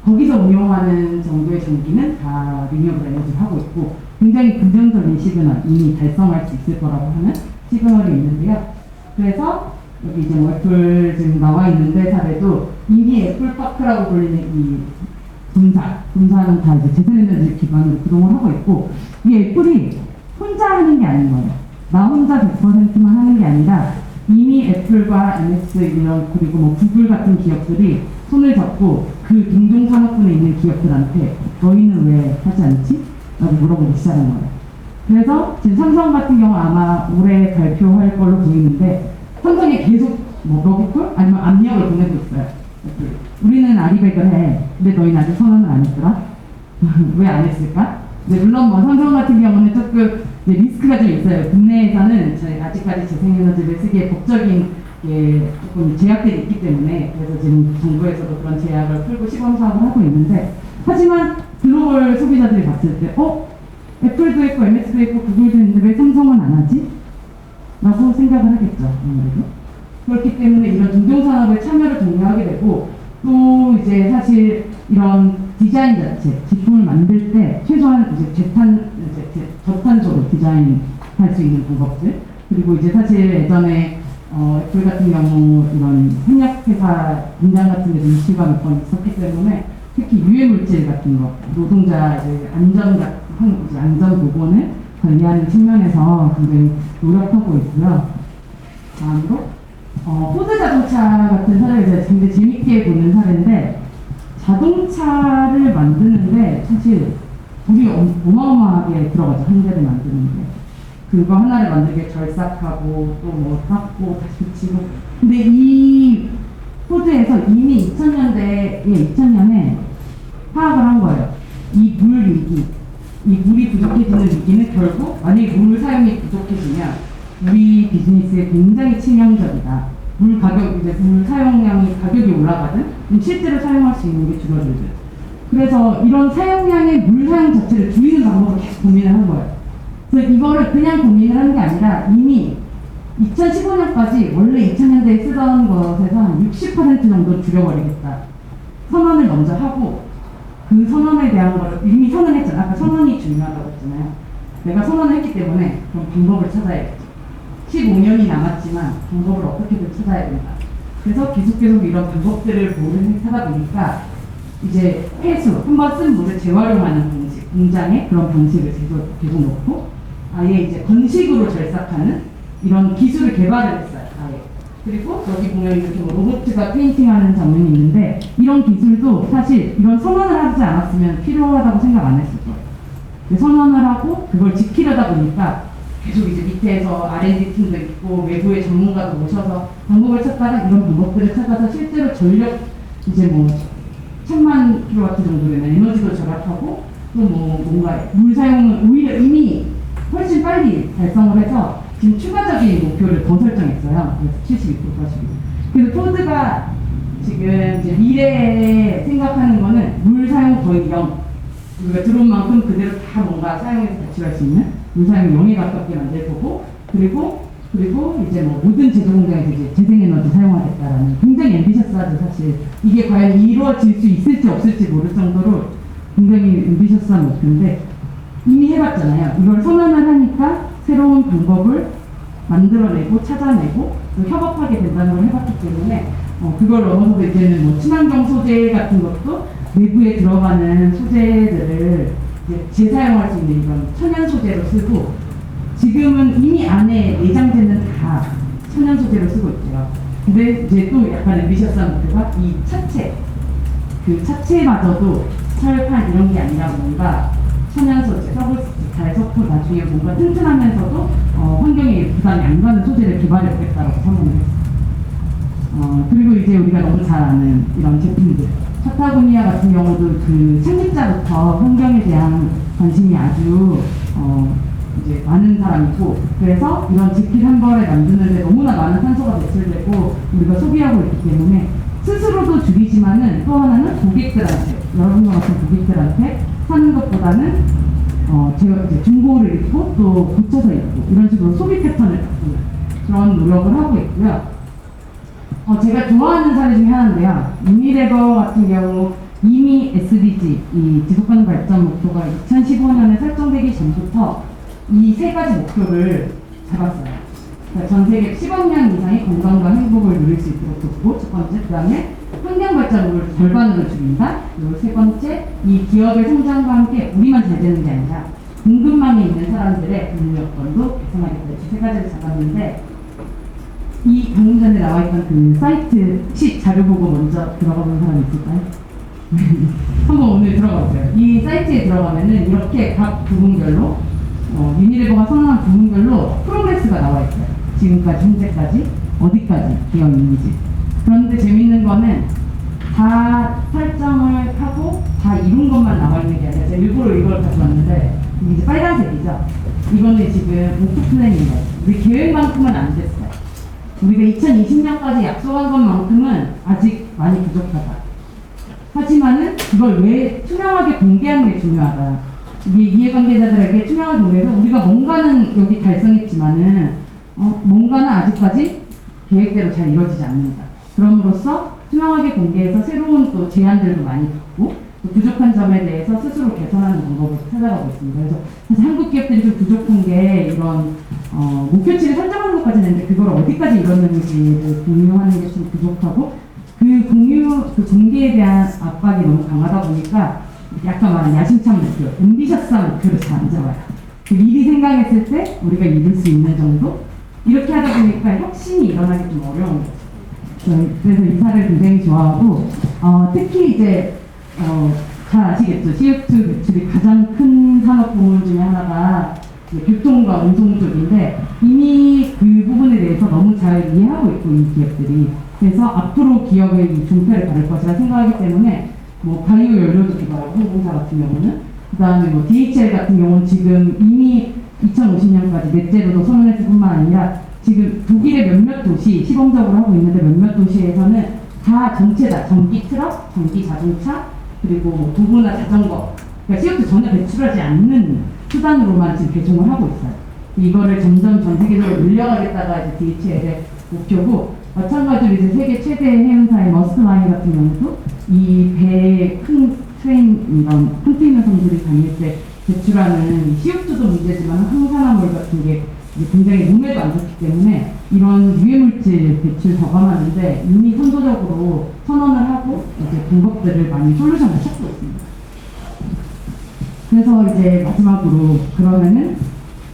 거기서 운영하는 정도의 전기는 다 리뉴얼블 에너지를 하고 있고 굉장히 긍정적인 시그널 이미 달성할 수 있을 거라고 하는 시그널이 있는데요. 그래서 여기 이제 뭐 애플 지금 나와 있는데 사례도 이미 애플파크라고 불리는 이 분사는 다 이제 재생에너지 기반으로 구동을 하고 있고 이 애플이 혼자 하는 게 아닌 거예요. 나 혼자 100%만 하는 게 아니라 이미 애플과 MS 이런 그리고 뭐 구글 같은 기업들이 손을 잡고 그 동종 산업군에 있는 기업들한테 너희는 왜 하지 않지? 라고 물어보기 시작한 거예요. 그래서 지금 삼성 같은 경우 아마 올해 발표할 걸로 보이는데 삼성이 계속 뭐 러브콜 아니면 압력을 보내고 있어요. 우리는 아리백을 해. 근데 너희는 아직 선언을 안 했더라? 왜 안 했을까? 물론 뭐 삼성 같은 경우는 조금 리스크가 좀 있어요. 국내에서는 저희 아직까지 재생에너지를 쓰기에 법적인 조금 제약들이 있기 때문에 그래서 지금 정부에서도 그런 제약을 풀고 시범 사업을 하고 있는데 하지만 글로벌 소비자들이 봤을 때 애플도 있고 MS도 있고 구글도 있는데 왜 삼성은 안 하지? 라고 생각을 하겠죠. 아무래도. 그렇기 때문에 이런 동종산업에 참여를 독려하게 되고 또 이제 사실 이런 디자인 자체, 제품을 만들 때 최소한 이제 저탄소로 디자인할 수 있는 방법들 그리고 이제 사실 예전에 애플 같은 경우 이런 협력회사 공장 같은 데도 이슈가 몇 번 있었기 때문에 특히 유해 물질 같은 거 노동자 이제 안전 보건을 관리하는 측면에서 굉장히 노력하고 있고요. 다음으로 포드 자동차 같은 사례가 제가 굉장히 재밌게 보는 사례인데 자동차를 만드는데 사실 돈이 어마어마하게 들어가죠. 한 대를 만드는데 그거 하나를 만들게 절삭하고 또 뭐 닦고 다시 붙이고 근데 이 포드에서 이미 2000년에 파악을 한 거예요. 이 물 위기 이 물이 부족해지는 위기는 결국 만약에 물 사용이 부족해지면 우리 비즈니스에 굉장히 치명적이다. 물 사용량이 가격이 올라가든 실제로 사용할 수 있는 게 줄어들든 그래서 이런 사용량의 물 사용 자체를 줄이는 방법을 계속 고민을 한 거예요. 그래서 이거를 그냥 고민을 하는 게 아니라 이미 2015년까지 원래 2000년대에 쓰던 것에서 한 60% 정도 줄여버리겠다. 선언을 먼저 하고 그 선언에 대한 거를 이미 선언했잖아. 아까 선언이 중요하다고 했잖아요. 내가 선언을 했기 때문에 그럼 방법을 찾아야겠죠. 15년이 남았지만 방법을 어떻게든 찾아야 된다. 그래서 계속 이런 방법들을 하다 보니까 이제 폐수, 한번 쓴 물을 재활용하는 방식, 공장에 그런 방식을 계속 넣고 아예 이제 건식으로 절삭하는 이런 기술을 개발을 했어요. 아예. 그리고 여기 보면 이렇게 뭐 로봇가 페인팅하는 장면이 있는데 이런 기술도 사실 이런 선언을 하지 않았으면 필요하다고 생각 안 했을 거예요. 선언을 하고 그걸 지키려다 보니까 계속 이제 밑에서 R&D 팀도 있고 외부의 전문가도 모셔서 방법을 찾다가 이런 방법들을 찾아서 실제로 전력 이제 뭐 1000만 킬로와트 정도 되는 에너지도 절약하고 또 뭐 뭔가 물 사용은 오히려 이미 훨씬 빨리 달성을 해서 지금 추가적인 목표를 더 설정했어요. 그래서 72%까지. 그래서 포드가 지금 이제 미래에 생각하는 거는 물 사용 거의 0. 우리가 들어온 만큼 그대로 다 뭔가 사용해서 배출할 수 있는 물 사용 0에 가깝게 만들 거고 그리고 이제 뭐 모든 제조 공장에서 이제 재생에너지 사용하겠다라는 굉장히 앰비셔스하죠. 사실 이게 과연 이루어질 수 있을지 없을지 모를 정도로 굉장히 앰비셔스한 목표인데 이미 해봤잖아요. 이걸 선언을 하니까 새로운 방법을 만들어내고 찾아내고 또 협업하게 된다는 걸 해봤기 때문에 그걸 넘어서도 이제는 뭐 친환경 소재 같은 것도 내부에 들어가는 소재들을 이제 재사용할 수 있는 이런 천연 소재로 쓰고 지금은 이미 안에 내장재는 다 천연 소재로 쓰고 있고요. 근데 이제 또 약간 앰비셔스한 목표가 이 차체 그 차체마저도 철판 이런 게 아니라 뭔가 천연 소재, 서브스타일 석고 나중에 뭔가 튼튼하면서도 환경에 부담이 안 가는 소재를 개발해보겠다고 선언을 했어요. 그리고 이제 우리가 너무 잘 아는 이런 제품들 파타고니아 같은 경우도 그 창립자부터 환경에 대한 관심이 아주 이제 많은 사람이고, 그래서 이런 지킬 한 벌에 만드는데 너무나 많은 탄소가 배출되고 우리가 소비하고 있기 때문에 스스로도 줄이지만은 또 하나는 고객들한테, 여러분과 같은 고객들한테 사는 것보다는 제가 이제 중고를 입고 또 고쳐서 입고 이런 식으로 소비 패턴을 바꾸는 그런 노력을 하고 있고요. 제가 좋아하는 사례 중에 하나인데요. 유니레버 같은 경우 이미 SDG, 이 지속가능 발전 목표가 2015년에 설정되기 전부터 이 세 가지 목표를 잡았어요. 그러니까 전 세계 10억 명 이상이 건강과 행복을 누릴 수 있도록 돕고, 첫 번째, 그 다음에 환경 발자국을 절반으로 줄인다. 그리고 세 번째, 이 기업의 성장과 함께 우리만 잘 되는 게 아니라 공급망에 있는 사람들의 근무 여건도 개선하겠다. 이렇게 세 가지를 잡았는데, 이 방금 전에 나와 있던 그 사이트 자료 보고 먼저 들어가 보는 사람 있을까요? 한번 오늘 들어가 보세요. 이 사이트에 들어가면은 이렇게 각 부분별로 유니레버가 선언한 부분별로 프로그레스가 나와 있어요. 지금까지 현재까지 어디까지 기업 이미지. 그런데 재밌는 거는 다 설정을 하고 다 이룬 것만 나와 있는 게 아니라 제가 일부러 이걸 가져왔는데 이게 이제 빨간색이죠. 이거는 지금 목표 플랜입니다. 우리 계획만큼은 안 됐어요. 우리가 2020년까지 약속한 것만큼은 아직 많이 부족하다. 하지만은 이걸 왜 투명하게 공개하는 게 중요하다. 이게 이해관계자들에게 투명하게 공개해서 우리가 뭔가는 여기 달성했지만은 뭔가는 아직까지 계획대로 잘 이루어지지 않는다. 그럼으로써 투명하게 공개해서 새로운 또 제안들도 많이 받고 또 부족한 점에 대해서 스스로 개선하는 방법을 찾아가고 있습니다. 그래서 사실 한국 기업들이 좀 부족한 게 이런 목표치를 설정하는 것까지는 있는데 그걸 어디까지 이뤘는지를 공유하는 게 좀 부족하고 그 공개에 대한 압박이 너무 강하다 보니까 약간 말한 야심찬 목표, 앰비셔스한 목표를 잘 안 잡아요. 미리 생각했을 때 우리가 이룰 수 있는 정도? 이렇게 하다 보니까 혁신이 일어나기 좀 어려운 거죠. 그래서 이 사례를 굉장히 좋아하고 특히 이제 잘 아시겠죠. CO2 배출이 가장 큰 산업 부문 중에 하나가 교통과 운송 쪽인데 이미 그 부분에 대해서 너무 잘 이해하고 있고 이 기업들이 그래서 앞으로 기업의 이 중패를 받을 것이라 생각하기 때문에 뭐 바이오 연료도 개발하고 항공사 같은 경우는 그 다음에 뭐 DHL 같은 경우는 지금 이미 2050년까지 넷제로도 선언했을 뿐만 아니라 지금 독일의 몇몇 도시 시범적으로 하고 있는데 몇몇 도시에서는 다 전체 다 전기 트럭, 전기 자동차 그리고 뭐 도보나 자전거 그러니까 CO2 전혀 배출하지 않는 수단으로만 지금 개종을 하고 있어요. 이거를 점점 전 세계적으로 늘려가겠다가 이제 DHL의 목표고 마찬가지로 이제 세계 최대 해운사의 머스크라인 같은 경우도 이 배의 큰 트레인 이런 컨테이너 선들이 다닐 때 배출하는 CO2도 문제지만 항산화물 같은 게 굉장히 몸에도 안 좋기 때문에 이런 유해물질 배출 저감하는데 이미 선도적으로 선언을 하고 이제 방법들을 많이 솔루션을 찾고 있습니다. 그래서 이제 마지막으로 그러면은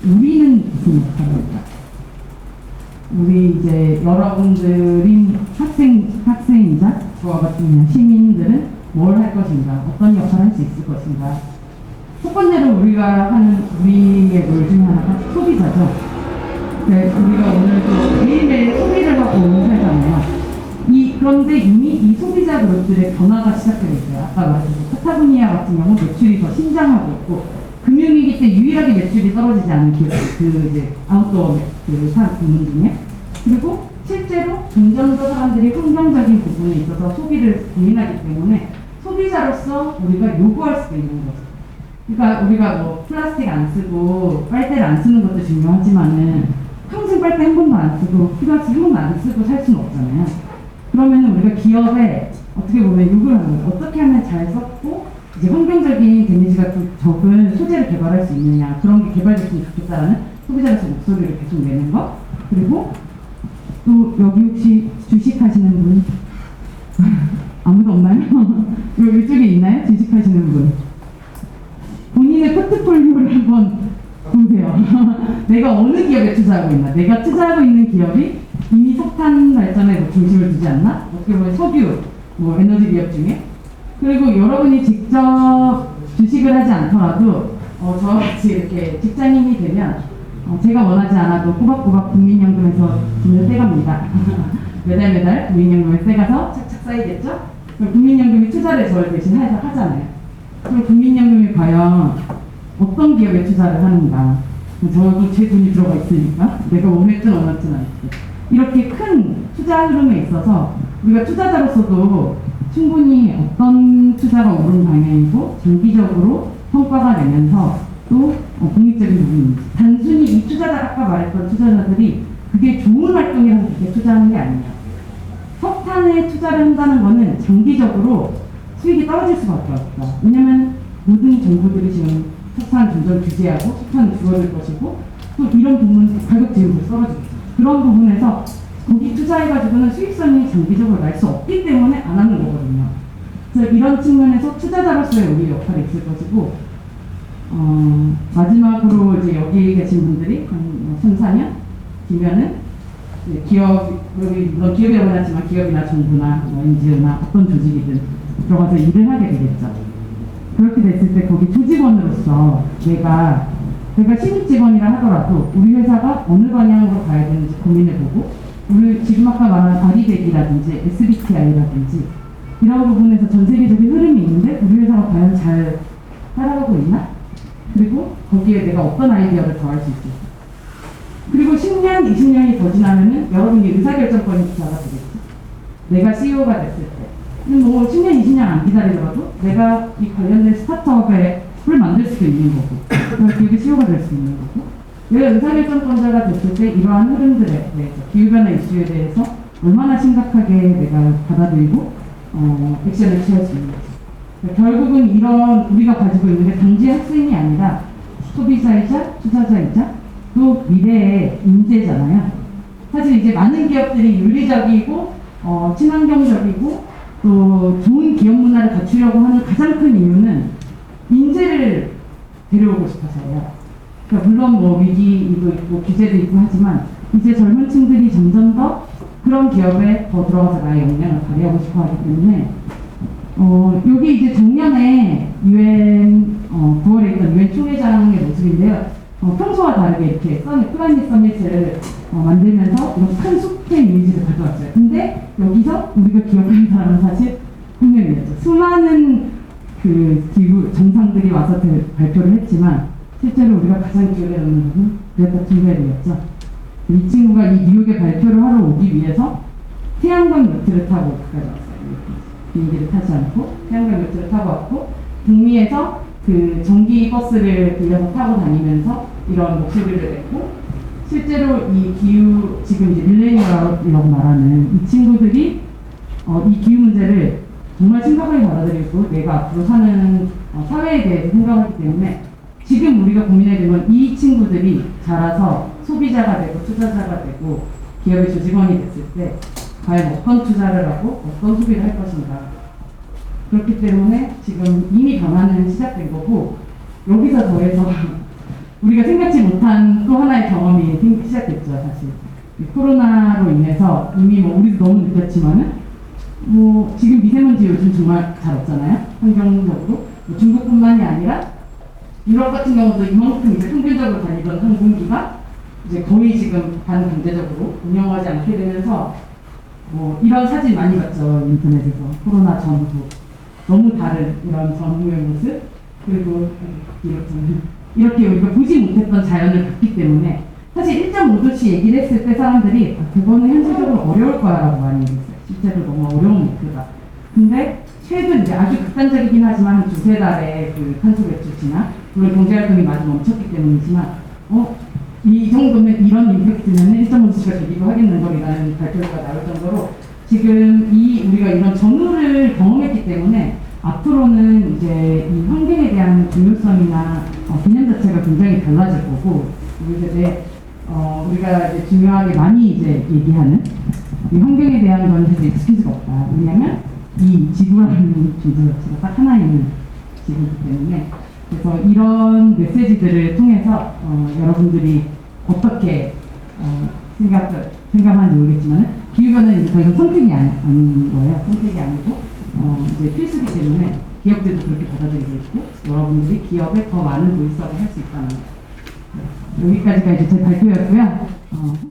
우리는 무슨 역할을 할까? 우리 이제 여러분들인 학생이자 저와 같은 시민들은 뭘 할 것인가? 어떤 역할을 할 수 있을 것인가? 첫 번째로 우리가 하는 우리의 롤 중에 하나가 소비자죠. 네, 우리가 오늘도 매일매일 소비를 하고 살잖아요. 그런데 이미 이 소비자 그룹들의 변화가 시작되고 있어요. 아까 말했듯이 파타고니아 같은 경우 매출이 더 신장하고 있고 금융위기 때 유일하게 매출이 떨어지지 않은 기업, 이제 아웃도어 부문 중에 그리고 실제로 점점 더 사람들이 환경적인 부분에 있어서 소비를 고민하기 때문에 소비자로서 우리가 요구할 수도 있는 거죠. 그러니까 우리가 뭐 플라스틱 안 쓰고 빨대를 안 쓰는 것도 중요하지만은 평생 빨대 한 번도 안 쓰고 플라스틱 한 번도 안 쓰고 살 수는 없잖아요. 그러면 우리가 기업에 어떻게 보면 요구를 하는 거예요. 어떻게 하면 잘 썼고 이제 환경적인 데미지가 좀 적은 소재를 개발할 수 있느냐 그런 게 개발됐으면 좋겠다라는 소비자로서 목소리를 계속 내는 거 그리고 또 여기 혹시 주식하시는 분 아무도 없나요? 여기 이쪽에 있나요? 주식하시는 분 본인의 포트폴리오를 한번 보세요. 내가 어느 기업에 투자하고 있나 내가 투자하고 있는 기업이 이미 석탄 발전에 뭐 중심을 두지 않나? 어떻게 보면 석유, 뭐 에너지 기업 중에 그리고 여러분이 직접 주식을 하지 않더라도 저와 같이 이렇게 직장인이 되면 제가 원하지 않아도 꼬박꼬박 국민연금에서 돈을 떼갑니다. 매달 국민연금을 떼가서 착착 쌓이겠죠? 그럼 국민연금이 투자를 저를 대신 하잖아요. 그럼 국민연금이 과연 어떤 기업에 투자를 하는가? 저도 제 돈이 들어가 있으니까 내가 원했든 원하든 않든 이렇게 큰 투자 흐름에 있어서 우리가 투자자로서도 충분히 어떤 투자가 옳은 방향이고 장기적으로 성과가 내면서 또 공익적인 부분인지 단순히 이 투자자 아까 말했던 투자자들이 그게 좋은 활동이라서 그렇게 투자하는 게 아니에요. 석탄에 투자를 한다는 거는 장기적으로 수익이 떨어질 수밖에 없다. 왜냐면 모든 정부들이 지금 석탄 점점 규제하고 석탄은 줄어들 것이고 또 이런 부분 가격 제휴도 떨어지겠죠. 그런 부분에서 거기 투자해가지고는 수익성이 장기적으로 날 수 없기 때문에 안 하는 거거든요. 그래서 이런 측면에서 투자자로서의 우리 역할이 있을 것이고 마지막으로 이제 여기 계신 분들이 한 3, 4년 뒤면은 기업, 여기 물론 기업이라고 하지만 기업이나 정부나 NGO나 어떤 조직이든 들어가서 일을 하게 되겠죠. 그렇게 됐을 때 거기 조직원으로서 내가 신입 직원이라 하더라도 우리 회사가 어느 방향으로 가야 되는지 고민해보고 우리 지금 아까 말한 아리백이라든지 SBTI라든지 이런 부분에서 전 세계적인 흐름이 있는데 우리 회사가 과연 잘 따라가고 있나? 그리고 거기에 내가 어떤 아이디어를 더할 수 있을까? 그리고 10년, 20년이 더 지나면은 여러분이 의사결정권이 자가 되겠죠. 내가 CEO가 됐을 때. 뭐 10년, 20년 안 기다리더라도 내가 이 관련된 스타트업을 만들 수도 있는 거고, 기업의 CEO가 될 수 있는 거고, 내가 의사결정권자가 됐을 때 이러한 흐름들에 대해서, 기후변화 이슈에 대해서 얼마나 심각하게 내가 받아들이고, 액션을 취할 수 있는 거죠. 결국은 이런 우리가 가지고 있는 게 단지 학생이 아니라 소비자이자 투자자이자 또 미래의 인재잖아요. 사실 이제 많은 기업들이 윤리적이고 친환경적이고 또 좋은 기업 문화를 갖추려고 하는 가장 큰 이유는 인재를 데려오고 싶어서요. 그러니까 물론 뭐 위기도 있고 규제도 있고 하지만 이제 젊은 층들이 점점 더 그런 기업에 더 들어가서 나의 역량을 발휘하고 싶어 하기 때문에 여기 이제 작년에 UN 9월에 있던 UN 총회장의 모습인데요. 평소와 다르게 이렇게 플라닛 서밋을 만들면서 이런 큰 숲의 이미지를 가져왔어요. 근데 여기서 우리가 기억하는 사람은 사실 홍명이었죠. 수많은 그 기구 정상들이 와서 발표를 했지만 실제로 우리가 가장 기억에 남는 것은 그레타 툰베리였죠. 이 친구가 이 뉴욕에 발표를 하러 오기 위해서 태양광 요트를 타고 여기까지 왔어요. 비행기를 타지 않고 태양광 요트를 타고 왔고 북미에서 그 전기 버스를 빌려서 타고 다니면서 이런 목소리를 냈고 실제로 이 기후 지금 이제 밀레니얼이라고 말하는 이 친구들이 이 기후 문제를 정말 심각하게 받아들이고 내가 앞으로 사는 사회에 대해서 생각하기 때문에 지금 우리가 고민해야 되는 건 이 친구들이 자라서 소비자가 되고 투자자가 되고 기업의 조직원이 됐을 때 과연 어떤 투자를 하고 어떤 소비를 할 것인가. 그렇기 때문에 지금 이미 변화는 시작된 거고 여기서 더해서 우리가 생각지 못한 또 하나의 경험이 시작됐죠. 사실 코로나로 인해서 이미 뭐 우리도 너무 느꼈지만은 뭐 지금 미세먼지 요즘 정말 잘 없잖아요. 환경적으로 뭐 중국뿐만이 아니라 유럽 같은 경우도 이만큼 이제 평균적으로 다니던 항공기가 이제 거의 지금 반강제적으로 운영하지 않게 되면서 뭐 이런 사진 많이 봤죠. 인터넷에서 코로나 전후 너무 다른 이런 전후의 모습 그리고 이렇게 우리가 보지 못했던 자연을 봤기 때문에 사실 1.5도씨 얘기를 했을 때 사람들이 그거는 현실적으로 어려울 거야 라고 많이 얘기했어요. 실제로 너무 어려운 목표다. 근데 최근 이제 아주 극단적이긴 하지만 한 두세 달의 그 탄소 배출치나 물론 경제활동이 많이 멈췄기 때문이지만 이 정도면 이런 임팩트면 1.5도씨가 되기도 하겠는걸이라는 발표가 나올 정도로 지금 우리가 이런 전후를 경험했기 때문에 앞으로는 이제 이 환경에 대한 중요성이나 개념 자체가 굉장히 달라질 거고 이제 우리가 이제 중요하게 많이 이제 얘기하는 이 환경에 대한 건 사실 익스큐즈가 없다. 왜냐하면 이 지구라는 존재 자체가 딱 하나 있는 지구이기 때문에 그래서 이런 메시지들을 통해서 여러분들이 어떻게 생각하는지 모르겠지만 기후변화는 이제 더 이상 선택이 아닌 거예요. 선택이 아니고 이제 필수기 때문에 기업들도 그렇게 받아들이고 있고 여러분들이 기업에 더 많은 도입사업을 할 수 있다는 거. 여기까지가 이제 제 발표였고요.